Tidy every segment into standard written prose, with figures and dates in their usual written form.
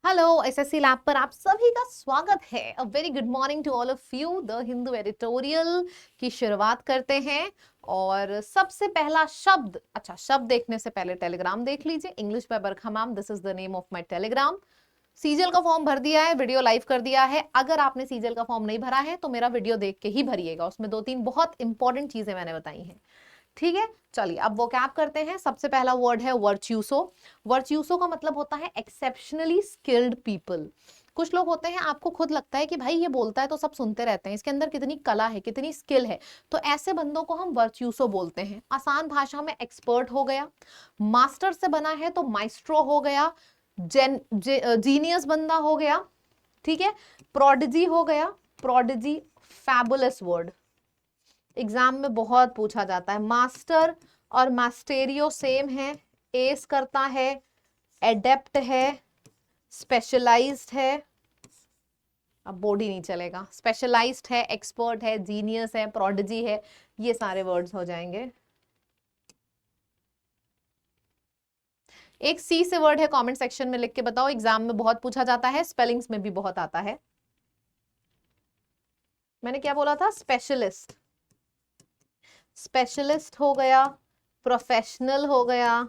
Hello SSC lab पर आप सभी का स्वागत है। A very good morning to all of you. The Hindu editorial की शुरुआत करते हैं और सबसे पहला शब्द, अच्छा शब्द देखने से पहले टेलीग्राम देख लीजिए। English by Barkha ma'am, this is the name of my Telegram. CGL का फॉर्म भर दिया है, वीडियो लाइव कर दिया है। अगर आपने सीजीएल का फॉर्म नहीं भरा है तो मेरा वीडियो देख के ही भरिएगा, उसमें 2-3 बहुत इंपॉर्टेंट चीजें मैंने बताई हैं। ठीक है, चलिए अब वो क्या करते हैं। सबसे पहला वर्ड है वर्च्यूसो। वर्च्यूसो का मतलब होता है एक्सेप्शनली स्किल्ड पीपल। कुछ लोग होते हैं, आपको खुद लगता है कि भाई ये बोलता है तो सब सुनते रहते हैं, इसके अंदर कितनी कला है, कितनी स्किल है, तो ऐसे बंदों को हम वर्च्यूसो बोलते हैं। आसान भाषा में एक्सपर्ट हो गया, मास्टर से बना है तो माइस्ट्रो हो गया, जीनियस बंदा हो गया, ठीक है, प्रोडिजी हो गया। प्रोडिजी फैबुलस वर्ड, एग्जाम में बहुत पूछा जाता है। मास्टर और मास्टेरियो सेम है, एस करता है, एडेप्ट है, स्पेशलाइज्ड है, अब बोर्ड ही नहीं चलेगा, स्पेशलाइज्ड है, एक्सपर्ट है, जीनियस है, प्रोडिजी है, ये सारे वर्ड्स हो जाएंगे। एक सी से वर्ड है, कमेंट सेक्शन में लिख के बताओ। एग्जाम में बहुत पूछा जाता है, स्पेलिंग्स में भी बहुत आता है। मैंने क्या बोला था? स्पेशलिस्ट। स्पेशलिस्ट हो गया, प्रोफेशनल हो गया,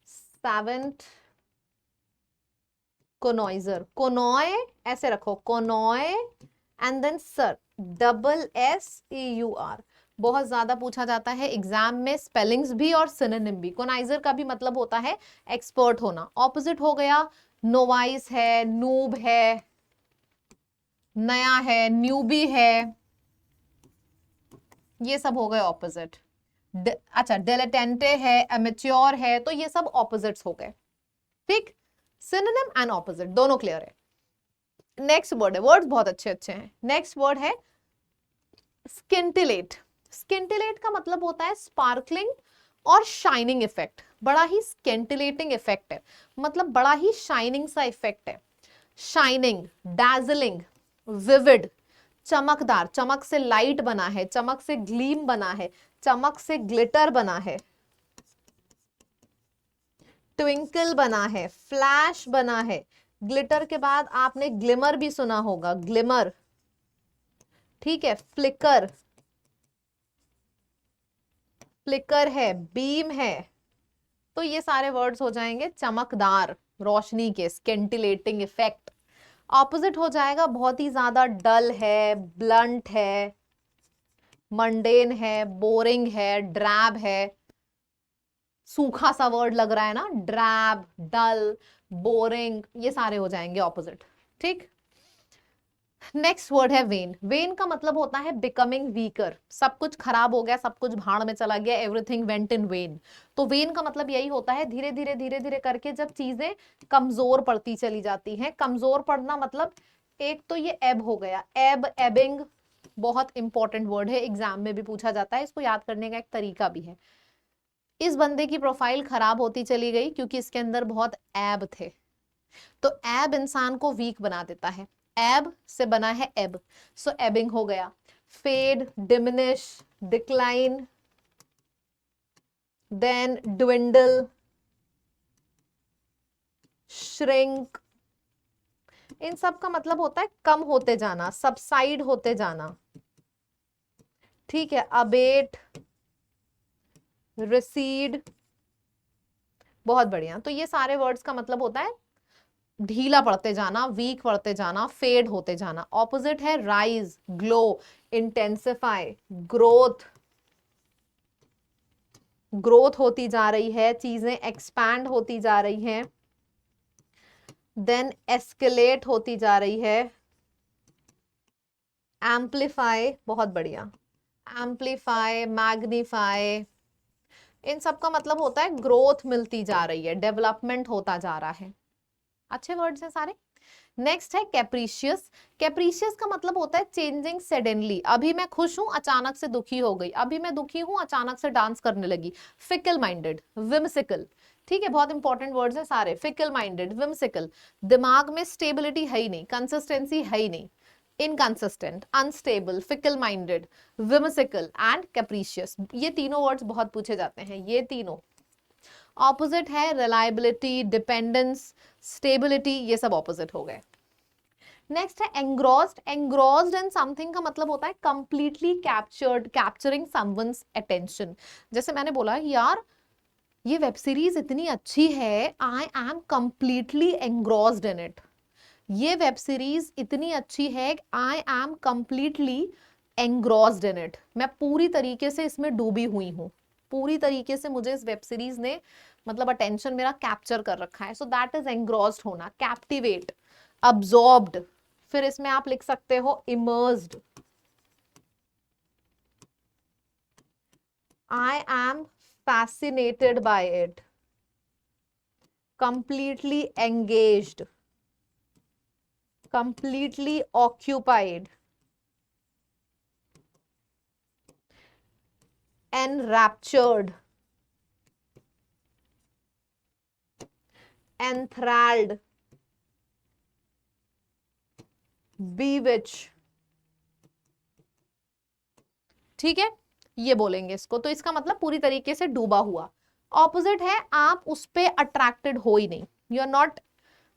सेवेंथ कोनॉइजर। कोनॉय ऐसे रखो, कोनॉय एंड देन सर, SSEUR। बहुत ज्यादा पूछा जाता है एग्जाम में, स्पेलिंग्स भी और सिनोनिम भी। कोनाइजर का भी मतलब होता है एक्सपर्ट होना। ऑपोजिट हो गया, नोवाइस है, नूब है, नया है, न्यूबी है, ये सब हो गए ऑपोजिट। अच्छा, डिलेटेंटे है, एमेच्योर है, तो ये सब ऑपोजिट्स हो गए। ठीक, सिनोनिम एंड ऑपोजिट दोनों क्लियर है। नेक्स्ट वर्ड है, वर्ड्स बहुत अच्छे अच्छे हैं। नेक्स्ट वर्ड है स्किंटिलेट। स्किंटिलेट का मतलब होता है स्पार्कलिंग और शाइनिंग इफेक्ट। बड़ा ही स्किंटिलेटिंग इफेक्ट है, मतलब बड़ा ही शाइनिंग सा इफेक्ट है। शाइनिंग, डैजलिंग, विविड, चमकदार। चमक से लाइट बना है, चमक से ग्लीम बना है, चमक से ग्लिटर बना है, ट्विंकल बना है, फ्लैश बना है। ग्लिटर के बाद आपने ग्लिमर भी सुना होगा, ग्लिमर, ठीक है, फ्लिकर, फ्लिकर है, बीम है। तो ये सारे वर्ड्स हो जाएंगे चमकदार, रोशनी के, स्किंटिलेटिंग इफेक्ट। ऑपोजिट हो जाएगा बहुत ही ज्यादा डल है, ब्लंट है, मंडेन है, बोरिंग है, ड्रैब है। सूखा सा वर्ड लग रहा है ना, ड्रैब, डल, बोरिंग, ये सारे हो जाएंगे ऑपोजिट। ठीक, नेक्स्ट वर्ड है वेन। वेन का मतलब होता है बिकमिंग वीकर। सब कुछ खराब हो गया, सब कुछ भाड़ में चला गया, एवरीथिंग वेंट इन वेन। तो वेन का मतलब यही होता है धीरे धीरे धीरे धीरे करके जब चीजें कमजोर पड़ती चली जाती हैं। कमजोर पड़ना मतलब एक तो ये एब हो गया, एब, एबिंग, बहुत इंपॉर्टेंट वर्ड है, एग्जाम में भी पूछा जाता है, इसको याद करने का एक तरीका भी है। इस बंदे की प्रोफाइल खराब होती चली गई क्योंकि इसके अंदर बहुत एब थे। तो एब इंसान को वीक बना देता है, एब से बना है एब, सो एबिंग हो गया। Fade, diminish, decline, then dwindle, shrink, इन सब का मतलब होता है कम होते जाना, सबसाइड होते जाना। ठीक है, अबेट, रिसीड, बहुत बढ़िया। तो ये सारे वर्ड्स का मतलब होता है ढीला पड़ते जाना, वीक पड़ते जाना, फेड होते जाना। ऑपोजिट है rise, glow, intensify, growth, growth होती जा रही है, चीजें एक्सपैंड होती जा रही हैं। देन एस्केलेट होती जा रही है। एम्पलीफाई, बहुत बढ़िया, एम्पलीफाई, मैग्नीफाई, इन सब का मतलब होता है ग्रोथ मिलती जा रही है, डेवलपमेंट होता जा रहा है। अच्छे वर्ड्स हैं सारे। नेक्स्ट है कैप्रीशियस। कैप्रीशियस का मतलब होता है चेंजिंग सडनली। अभी मैं खुश हूं, अचानक से दुखी हो गई, अभी मैं दुखी हूं, अचानक से डांस करने लगी। फिकल माइंडेड, विमसिकल, ठीक है, बहुत इंपॉर्टेंट वर्ड्स हैं सारे। फिकल माइंडेड, विमसिकल, दिमाग में स्टेबिलिटी है ही नहीं, कंसिस्टेंसी है ही नहीं, inconsistent, unstable, fickle minded, whimsical and capricious. ये तीनों वर्ड्स बहुत पूछे जाते हैं, ये तीनों। ऑपोजिट है रिलायबिलिटी, डिपेंडेंस, स्टेबिलिटी, ये सब ऑपोजिट हो गए। नेक्स्ट है एंग्रोस्ड। एंग्रोस्ड इन समथिंग का मतलब होता है completely captured, capturing someone's attention. जैसे मैंने बोला यार ये वेब सीरीज इतनी अच्छी है, I am completely engrossed in it. ये वेब सीरीज इतनी अच्छी है, I am completely engrossed in it. मैं पूरी तरीके से इसमें डूबी हुई हूँ, पूरी तरीके से मुझे इस वेब सीरीज ने मतलब अटेंशन मेरा कैप्चर कर रखा है। सो दैट इज एंग्रोस्ड होना, कैप्टिवेट, अब्सॉर्ब्ड। फिर इसमें आप लिख सकते हो immersed. I am fascinated by it, completely engaged, completely occupied, enraptured, enthralled, bewitched। ठीक है, ये बोलेंगे इसको। तो इसका मतलब पूरी तरीके से डूबा हुआ। ऑपोजिट है आप उस पे अट्रैक्टेड हो ही नहीं, you are not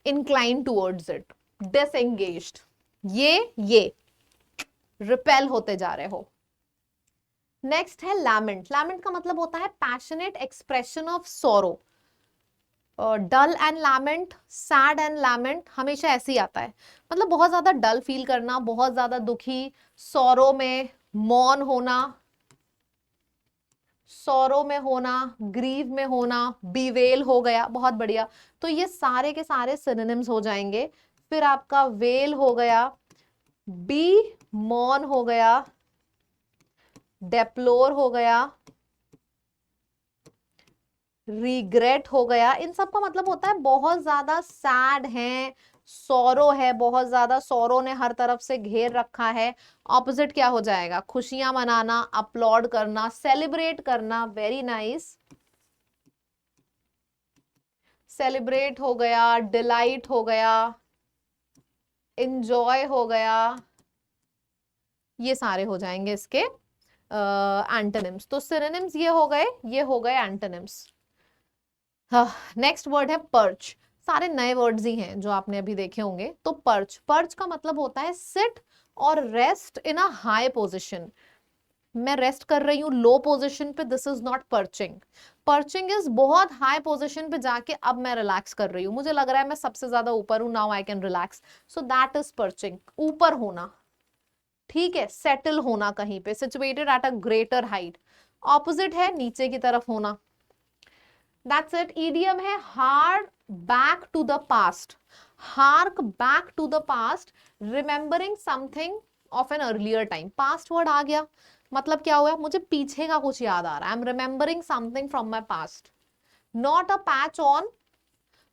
incline towards it, disengaged. ये रिपेल होते जा रहे हो। नेक्स्ट है लैमेंट। लैमेंट का मतलब होता है passionate expression of sorrow. Dull and lament, sad and lament, हमेशा ऐसे ही आता है। मतलब बहुत ज्यादा डल फील करना, बहुत ज्यादा दुखी, सोरो में मौन होना, सोरो में होना, ग्रीव में होना, बीवेल हो गया, बहुत बढ़िया। तो ये सारे के सारे सिनोनिम्स हो जाएंगे। फिर आपका वेल हो गया, बी मौन हो गया, डेप्लोर हो गया, रिग्रेट हो गया। इन सब का मतलब होता है बहुत ज्यादा सैड है, सोरो है, बहुत ज्यादा सोरो ने हर तरफ से घेर रखा है। ऑपोजिट क्या हो जाएगा? खुशियां मनाना, अपलॉड करना, सेलिब्रेट करना। Very nice. सेलिब्रेट हो गया, डिलाइट हो गया, इंजॉय हो गया, ये सारे हो जाएंगे इसके एंटोनिम्स। तो सिनोनिम्स ये हो गए एंटोनिम्स। नेक्स्ट वर्ड है पर्च। सारे नए वर्ड्स ही हैं जो आपने अभी देखे होंगे। तो पर्च, पर्च का मतलब होता है सिट और rest in a high position. मैं रेस्ट कर रही हूँ लो पोजिशन पे, this is not perching. Perching is बहुत हाई पोजिशन पे जाके अब मैं रिलैक्स कर रही हूँ, मुझे लग रहा है मैं सबसे ज्यादा ऊपर हूँ, now I can relax. So that is perching, ऊपर होना। ठीक है, सेटल होना कहीं पे, situated at a greater height. Opposite है नीचे की तरफ होना। That's it. Idiom है hark back to the past. Hark back to the past, remembering something of an earlier time. Past word आ गया, मतलब क्या हुआ? मुझे पीछे का कुछ याद आ रहा है। I'm remembering something from my past. Not a patch on,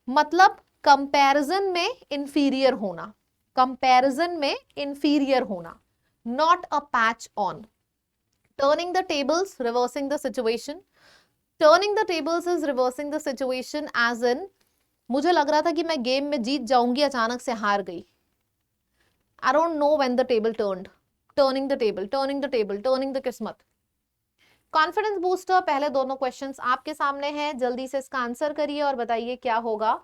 मतलब कंपैरिजन में इंफीरियर होना, कंपैरिजन में इंफीरियर होना। Not a patch on. Turning the tables, reversing the situation. Turning the tables is reversing the situation as in, मुझे लग रहा था कि मैं गेम में जीत जाऊंगी, अचानक से हार गई। I don't know when the table turned. Turning the table, turning the table, turning the किस्मत। कॉन्फिडेंस बूस्टर, पहले दोनों क्वेश्चंस आपके सामने हैं, जल्दी से इसका आंसर करिए और बताइए क्या होगा।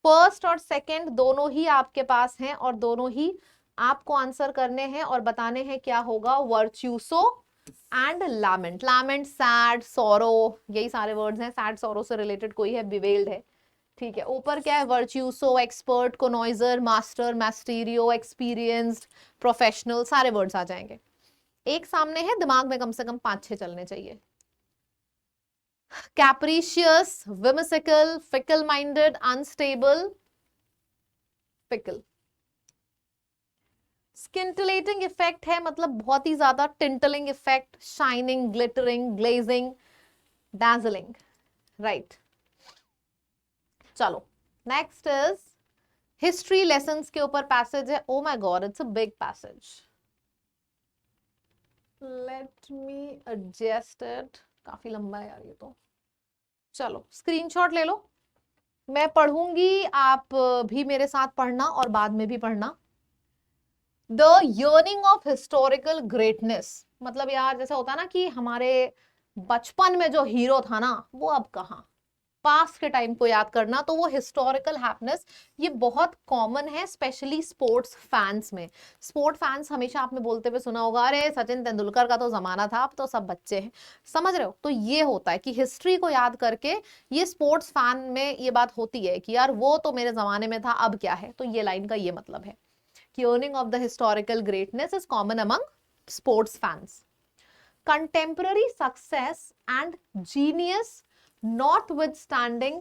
फर्स्ट और सेकंड दोनों ही आपके पास हैं और दोनों ही आपको आंसर करने हैं और बताने हैं क्या होगा। वर्च्यूसो एंड लैमेंट। लैमेंट सैड, सोरो, यही सारे वर्ड्स हैं। सैड सोरो से रिलेटेड कोई है, बिवेल्ड है। ठीक है, ऊपर क्या है? वर्च्यूसो, एक्सपर्ट, कोनॉइजर, मास्टर, मैस्टीरियो, एक्सपीरियंस्ड, प्रोफेशनल, सारे वर्ड्स आ जाएंगे। एक सामने है, दिमाग में कम से कम 5-6 चलने चाहिए। Capricious, whimsical, fickle minded, unstable, fickle. Scintillating effect है, मतलब बहुत ही ज्यादा, twinkling effect, shining, glittering, glazing, dazzling, right. चलो नेक्स्ट इज हिस्ट्री लेसन्स के ऊपर पैसेज है। Oh my god, it's a big passage. Let me adjust it. काफी लंबा है यार ये तो। चलो स्क्रीनशॉट ले लो, मैं पढ़ूंगी, आप भी मेरे साथ पढ़ना और बाद में भी पढ़ना। The yearning of historical greatness, मतलब यार जैसा होता है ना कि हमारे बचपन में जो हीरो था ना वो अब कहाँ, पास्ट के टाइम को याद करना, तो वो हिस्टोरिकल हैप्पीनेस ये बहुत कॉमन है, स्पेशली स्पोर्ट्स फैंस में। स्पोर्ट फैंस हमेशा आपने बोलते हुए सुना होगा, अरे सचिन तेंदुलकर का तो जमाना था, अब तो सब बच्चे हैं, समझ रहे हो। तो ये होता है कि हिस्ट्री को याद करके ये स्पोर्ट्स फैन में ये बात होती है कि यार वो तो मेरे जमाने में था, अब क्या है। तो ये लाइन का ये मतलब है कि earning of the historical greatness is common among sports fans. Contemporary success and genius notwithstanding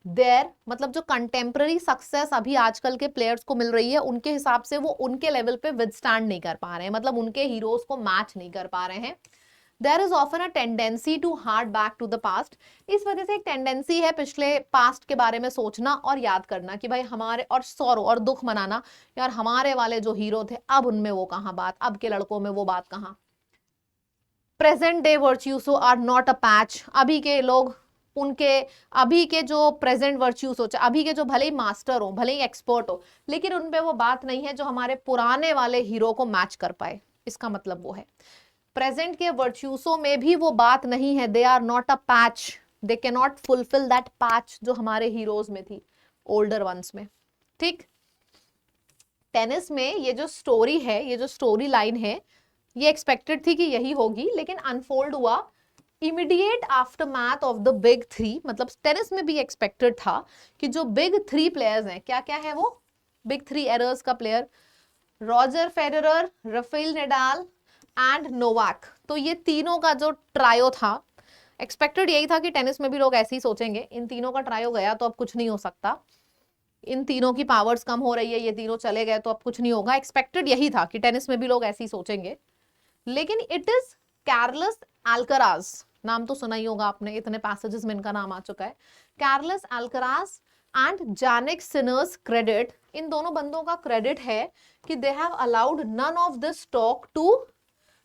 there, मतलब जो कंटेम्पररी सक्सेस अभी आजकल के प्लेयर्स को मिल रही है उनके हिसाब से वो उनके लेवल पे विथस्टैंड नहीं कर पा रहे हैं, मतलब उनके हीरोज को मैच नहीं कर पा रहे हैं। There is often a tendency to hark back to the past, इस वजह से एक टेंडेंसी है पिछले पास्ट के बारे में सोचना और याद करना कि भाई हमारे, और सौरो और दुख मनाना, यार हमारे वाले जो हीरो थे अब उनमें वो कहाँ बात, अब के लड़कों में वो बात कहाँ। Present day virtuoso are not a patch, अभी के लोग उनके, अभी के जो प्रेजेंट वर्च्यूस हो, अभी के जो भले ही मास्टर हो, भले ही एक्सपर्ट हो, लेकिन उनपे वो बात नहीं है जो हमारे पुराने वाले हीरो को मैच कर पाए। इसका मतलब वो है प्रेजेंट के वर्च्यूसो में भी वो बात नहीं है, they are not a patch, they can not fulfil that patch जो हमारे हीरोज में थी, ओल्डर वंस में। ठीक, टेनिस में ये जो स्टोरी है, ये जो स्टोरी लाइन है, ये एक्सपेक्टेड थी कि यही होगी, लेकिन अनफोल्ड हुआ immediate after math of the big three. मतलब टेनिस में भी एक्सपेक्टेड था कि जो बिग थ्री प्लेयर्स हैं, क्या क्या है वो बिग थ्री एरर्स का player, Roger Federer, Rafael Nadal and Novak, तो ये तीनों का जो ट्रायो था, एक्सपेक्टेड यही था कि टेनिस में भी लोग ऐसे ही सोचेंगे, इन तीनों का ट्रायो गया तो अब कुछ नहीं हो सकता, इन तीनों की पावर्स कम हो रही है, ये तीनों चले गए तो अब कुछ नहीं होगा। एक्सपेक्टेड यही था कि टेनिस में भी लोग ऐसे ही सोचेंगे, लेकिन इट इज कार्लोस अल्कराज, नाम तो सुना ही होगा आपने, इतने पैसेजेस में इनका नाम आ चुका है। Carlos Alcaraz and Jannik Sinner's credit, इन दोनों बंदों का क्रेडिट है कि they have allowed none of this talk to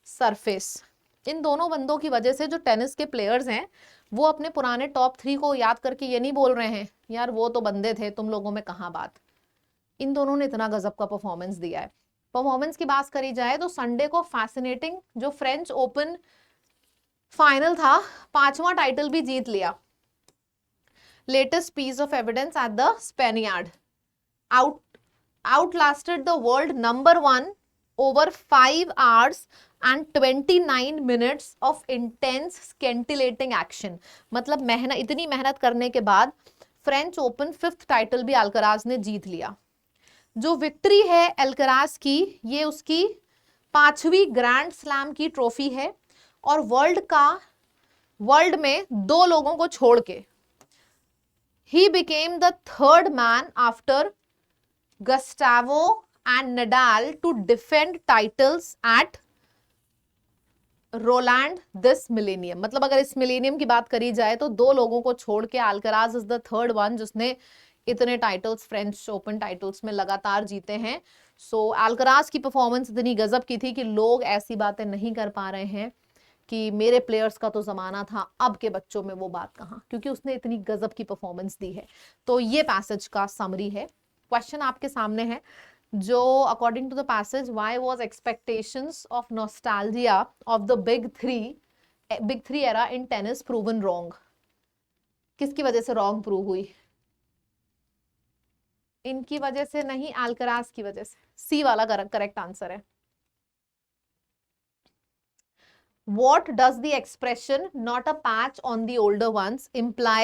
surface. इन दोनों बंदों की वजह से जो टेनिस के प्लेयर्स हैं वो अपने पुराने टॉप थ्री को याद करके ये नहीं बोल रहे हैं यार वो तो बंदे थे, तुम लोगों में कहाँ बात। इन दोनों ने इतना गजब का परफॉर्मेंस दिया है। परफॉर्मेंस की बात करी जाए तो संडे को फैसिनेटिंग जो फ्रेंच ओपन फाइनल था, 5वां टाइटल भी जीत लिया। Latest piece of evidence at the Spaniard, outlasted the world number 1 over 5 hours and 29 minutes of intense scintillating action। मतलब मेहनत, इतनी मेहनत करने के बाद फ्रेंच ओपन 5th टाइटल भी अल्कराज ने जीत लिया। जो विक्ट्री है अल्कराज की, ये उसकी 5वीं ग्रैंड स्लैम की ट्रॉफी है, और वर्ल्ड में 2 लोगों को छोड़ के he became the 3rd man after Gustavo and Nadal to defend titles at Roland this millennium. मतलब अगर इस मिलेनियम की बात करी जाए तो 2 लोगों को छोड़ के Alcaraz is the 3rd one जिसने इतने टाइटल्स, फ्रेंच ओपन टाइटल्स में लगातार जीते हैं। सो अल्कराज की परफॉर्मेंस इतनी गजब की थी कि लोग ऐसी बातें नहीं कर पा रहे हैं कि मेरे प्लेयर्स का तो जमाना था, अब के बच्चों में वो बात कहाँ, क्योंकि उसने इतनी गजब की परफॉर्मेंस दी है। तो ये पैसेज का समरी है। क्वेश्चन आपके सामने है जो according to the passage, why was expectations of nostalgia of the big three era in tennis proven wrong. किसकी वजह से रॉन्ग प्रूव हुई? इनकी वजह से नहीं, अल्कराज की वजह से। सी वाला करेक्ट आंसर है। What does the expression not a patch on the older ones imply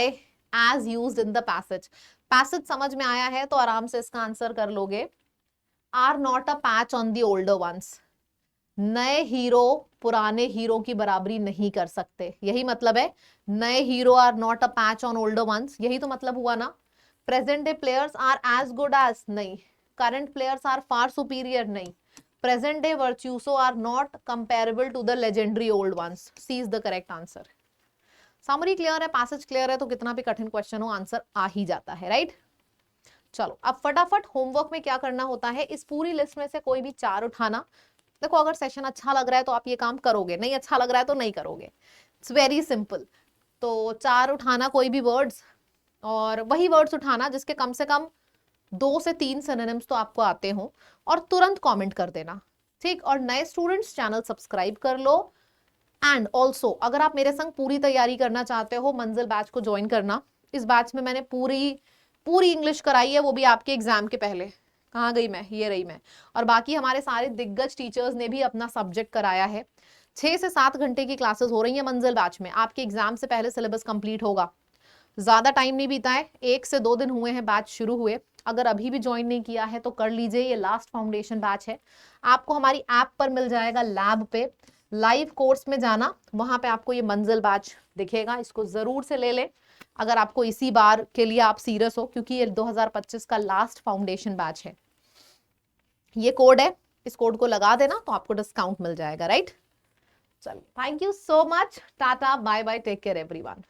as used in the passage? Passage समझ में आया है तो आराम से इसका आंसर कर लोगे। Are not a patch on the older ones, नए हीरो पुराने हीरो की बराबरी नहीं कर सकते, यही मतलब है। नए hero are not a patch on older ones, यही तो मतलब हुआ ना। Present day players are as good as, नहीं। Current players are far superior, नहीं। present day virtuoso are not comparable to the legendary old ones, C is the correct answer। Summary clear है, passage clear है, तो कितना भी कठिन question हो answer आ ही जाता है, राइट। चलो अब फटाफट होमवर्क में क्या करना होता है, इस पूरी लिस्ट में से कोई भी 4 उठाना। देखो अगर सेशन अच्छा लग रहा है तो आप ये काम करोगे, नहीं अच्छा लग रहा है तो नहीं करोगे, इट्स वेरी सिंपल। तो 4 उठाना कोई भी वर्ड्स, और वही वर्ड्स उठाना जिसके कम से कम 2 से 3 सिनोनिम्स तो आपको आते हो, और तुरंत कमेंट कर देना, ठीक। और नए स्टूडेंट्स चैनल सब्सक्राइब कर लो, एंड ऑल्सो अगर आप मेरे संग पूरी तैयारी करना चाहते हो मंजिल बैच को ज्वाइन करना। इस बैच में मैंने पूरी पूरी इंग्लिश कराई है, वो भी आपके एग्जाम के पहले। कहाँ गई मैं, ये रही मैं। और बाकी हमारे सारे दिग्गज टीचर्स ने भी अपना सब्जेक्ट कराया है। 6 से 7 घंटे की क्लासेस हो रही है मंजिल बैच में। आपके एग्जाम से पहले सिलेबस कंप्लीट होगा। ज्यादा टाइम नहीं बीता है, 1 से 2 दिन हुए हैं बैच शुरू हुए। अगर अभी भी ज्वाइन नहीं किया है तो कर लीजिए, ये लास्ट फाउंडेशन बैच है। आपको हमारी ऐप पर मिल जाएगा लैब पे, लाइव कोर्स में जाना, वहां पे आपको ये मंजिल बैच दिखेगा, इसको जरूर से ले ले अगर आपको इसी बार के लिए आप सीरियस हो, क्योंकि ये 2025 का लास्ट फाउंडेशन बैच है। ये कोड है, इस कोड को लगा देना तो आपको डिस्काउंट मिल जाएगा, राइट। चलो, thank you so much, tata bye bye, take care everyone.